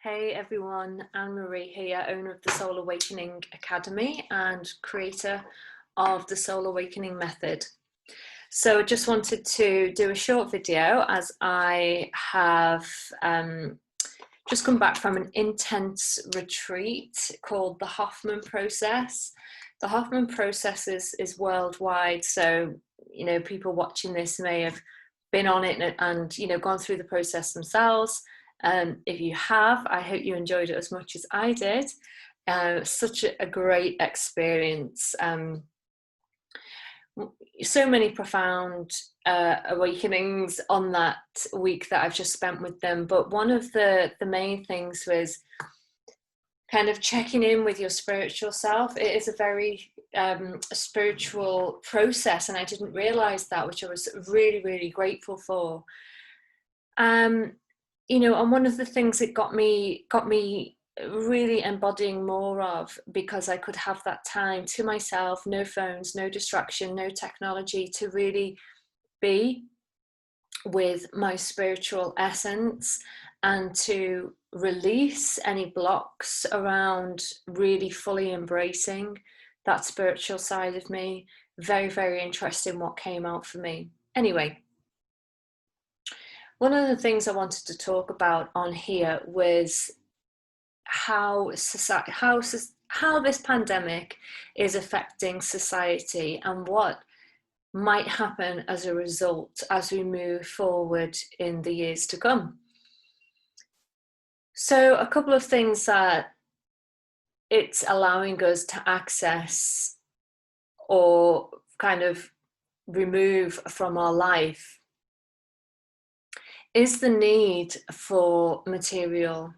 Hey everyone, Anne-Marie here, owner of the Soul Awakening Academy and creator of the Soul Awakening Method. So I just wanted to do a short video as I have just come back from an intense retreat called the Hoffman Process. The Hoffman Process is worldwide, so people watching this may have been on it and gone through the process themselves. If you have, I hope you enjoyed it as much as I did. Such a great experience. So many profound awakenings on that week that I've just spent with them. But one of the main things was kind of checking in with your spiritual self. It is a very spiritual process, and I didn't realize that, which I was really, really grateful for. And one of the things that got me really embodying more of, because I could have that time to myself, no phones, no distraction, no technology, to really be with my spiritual essence and to release any blocks around really fully embracing that spiritual side of me. Very, very interesting what came out for me. Anyway, one of the things I wanted to talk about on here was how this pandemic is affecting society and what might happen as a result as we move forward in the years to come. So a couple of things that it's allowing us to access or kind of remove from our life is the need for material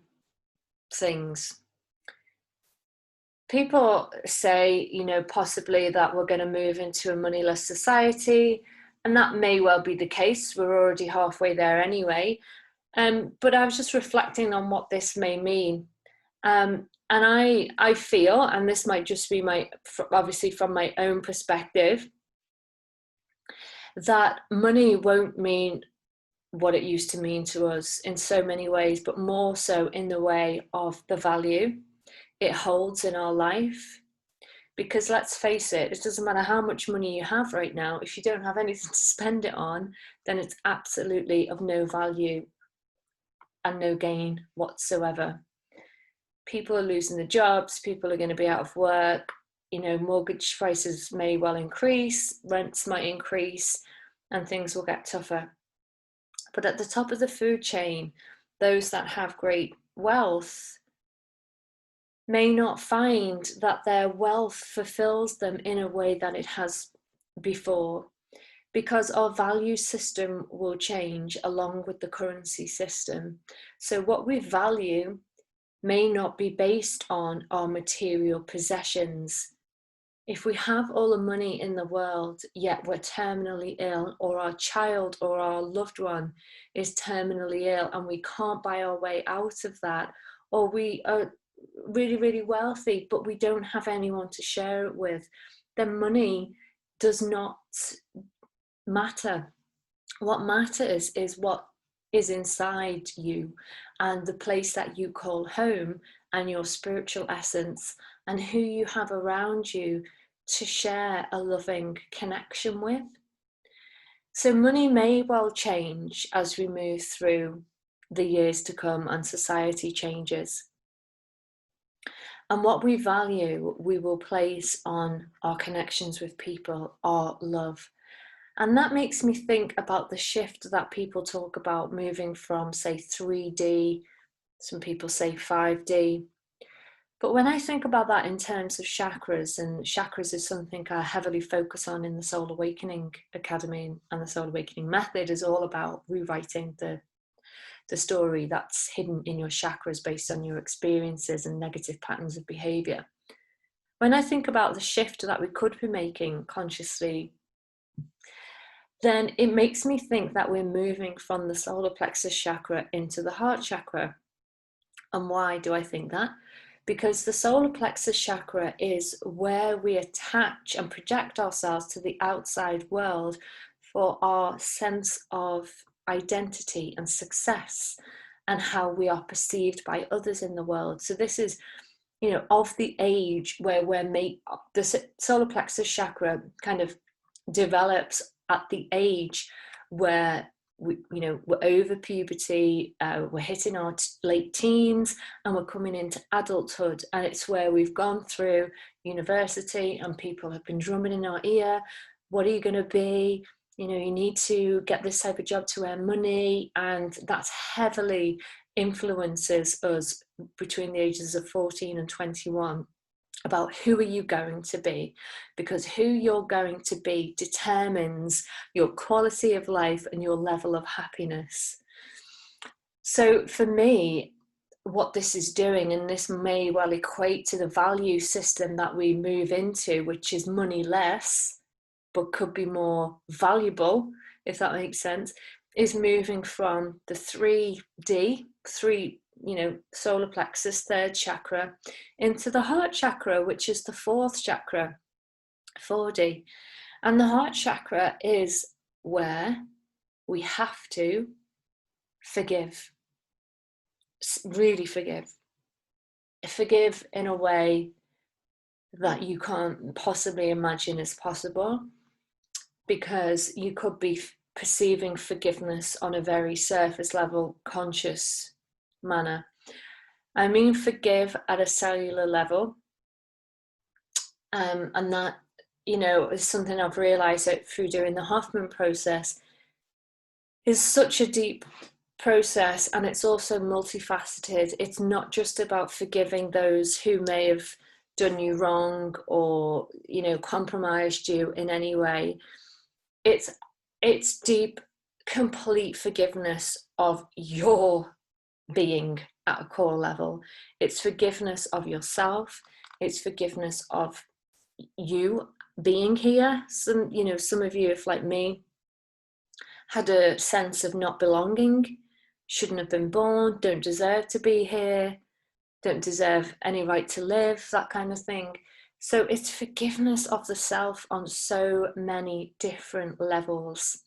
things. People say, possibly that we're going to move into a moneyless society, and that may well be the case. We're already halfway there anyway. But I was just reflecting on what this may mean. And I feel, and this might just be obviously from my own perspective, that money won't mean what it used to mean to us in so many ways, but more so in the way of the value it holds in our life. Because let's face it, it doesn't matter how much money you have right now, if you don't have anything to spend it on, then it's absolutely of no value and no gain whatsoever. People are losing their jobs, people are going to be out of work, mortgage prices may well increase, rents might increase, and things will get tougher. But at the top of the food chain, those that have great wealth may not find that their wealth fulfills them in a way that it has before, because our value system will change along with the currency system. So what we value may not be based on our material possessions. If we have all the money in the world, yet we're terminally ill, or our child or our loved one is terminally ill and we can't buy our way out of that, or we are really, really wealthy, but we don't have anyone to share it with, then money does not matter. What matters is what is inside you and the place that you call home and your spiritual essence and who you have around you to share a loving connection with. So money may well change as we move through the years to come and society changes. And what we value, we will place on our connections with people, our love. And that makes me think about the shift that people talk about moving from, say, 3D, some people say 5D. But when I think about that in terms of chakras, and chakras is something I heavily focus on in the Soul Awakening Academy, and the Soul Awakening Method is all about rewriting the story that's hidden in your chakras based on your experiences and negative patterns of behavior. When I think about the shift that we could be making consciously, then it makes me think that we're moving from the solar plexus chakra into the heart chakra. And why do I think that? Because the solar plexus chakra is where we attach and project ourselves to the outside world for our sense of identity and success and how we are perceived by others in the world. So this is, you know, of the age where the solar plexus chakra kind of develops at the age where we're over puberty, we're hitting our late teens, and we're coming into adulthood, and it's where we've gone through university and people have been drumming in our ear, what are you going to be, you know, you need to get this type of job to earn money, and that heavily influences us between the ages of 14 and 21 about who are you going to be, because who you're going to be determines your quality of life and your level of happiness. So for me, what this is doing, and this may well equate to the value system that we move into, which is money less but could be more valuable, if that makes sense, is moving from the 3D, solar plexus, third chakra, into the heart chakra, which is the fourth chakra, 4D. And the heart chakra is where we have to forgive, really forgive in a way that you can't possibly imagine is possible, because you could be perceiving forgiveness on a very surface level, conscious manner. I mean, forgive at a cellular level. And that, you know, is something I've realized through doing the Hoffman process, is such a deep process, and it's also multifaceted. It's not just about forgiving those who may have done you wrong or, you know, compromised you in any way. It's deep, complete forgiveness of your being at a core level. It's forgiveness of yourself. It's forgiveness of you being here. Some of you, if like me, had a sense of not belonging, shouldn't have been born, don't deserve to be here, don't deserve any right to live, that kind of thing. So it's forgiveness of the self on so many different levels.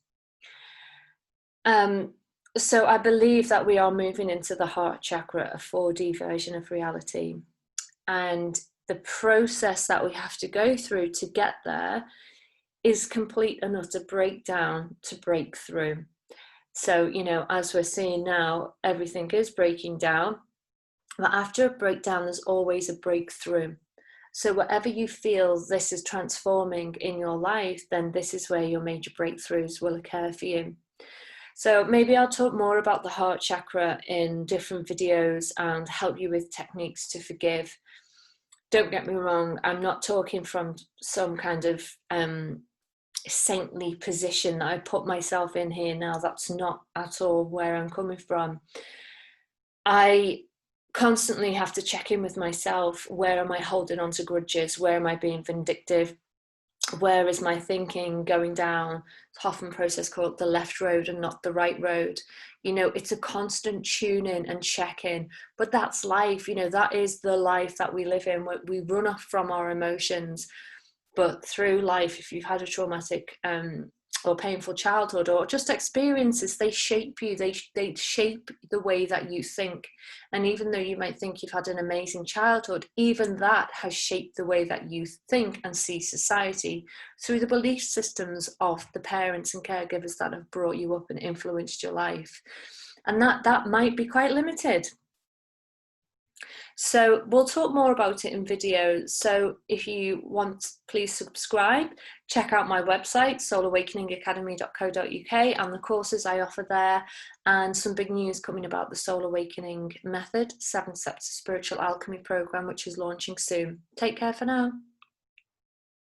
So I believe that we are moving into the heart chakra, a 4D version of reality. And the process that we have to go through to get there is complete and utter breakdown to break through. So, you know, as we're seeing now, everything is breaking down. But after a breakdown, there's always a breakthrough. So whatever you feel this is transforming in your life, then this is where your major breakthroughs will occur for you. So maybe I'll talk more about the heart chakra in different videos and help you with techniques to forgive. Don't get me wrong, I'm not talking from some kind of saintly position that I put myself in here now. That's not at all where I'm coming from. I constantly have to check in with myself. Where am I holding on to grudges? Where am I being vindictive? Where is my thinking going down Hoffman process called the left road and not the right road? You know, it's a constant tune in and check in, but that's life. You know, that is the life that we live in. We run off from our emotions, but through life, if you've had a traumatic or painful childhood or just experiences, they shape you, they shape the way that you think. And even though you might think you've had an amazing childhood, even that has shaped the way that you think and see society through the belief systems of the parents and caregivers that have brought you up and influenced your life. And that might be quite limited. So we'll talk more about it in videos. So if you want, please subscribe. Check out my website, soulawakeningacademy.co.uk, and the courses I offer there, and some big news coming about the Soul Awakening Method, 7 Steps to Spiritual Alchemy program, which is launching soon. Take care for now.